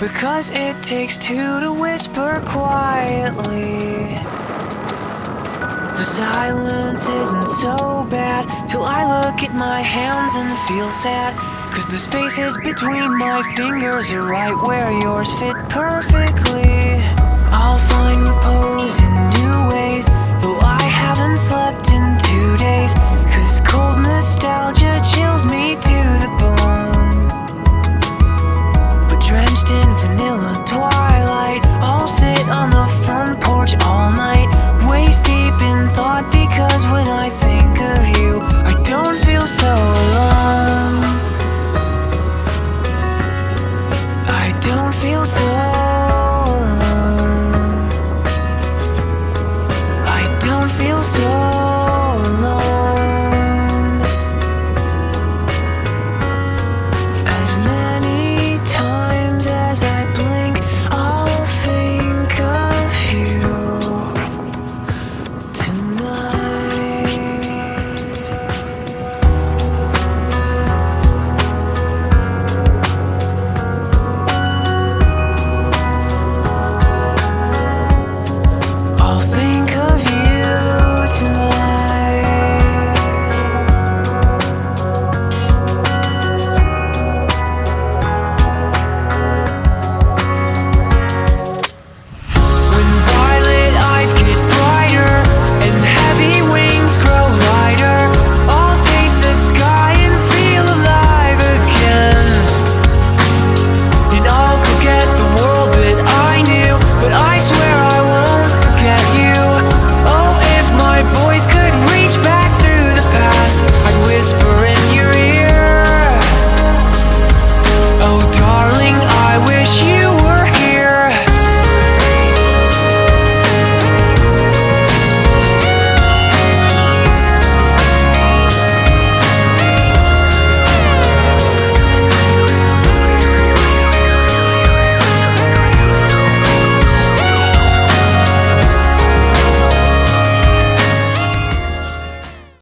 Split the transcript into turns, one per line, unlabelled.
Because it takes two to whisper quietly. The silence isn't so bad till I look at my hands and feel sad. Cause the spaces between my fingers are right where yours fit perfectly. I'll find repose in new ways, though I haven't slept in 2 days. Cause cold nostalgia chills me to the bone. But drenched in vanilla twilight, I'll sit on the front porch all night, waist deep in thought. Because when I think of you, I don't feel so alone. I don't feel so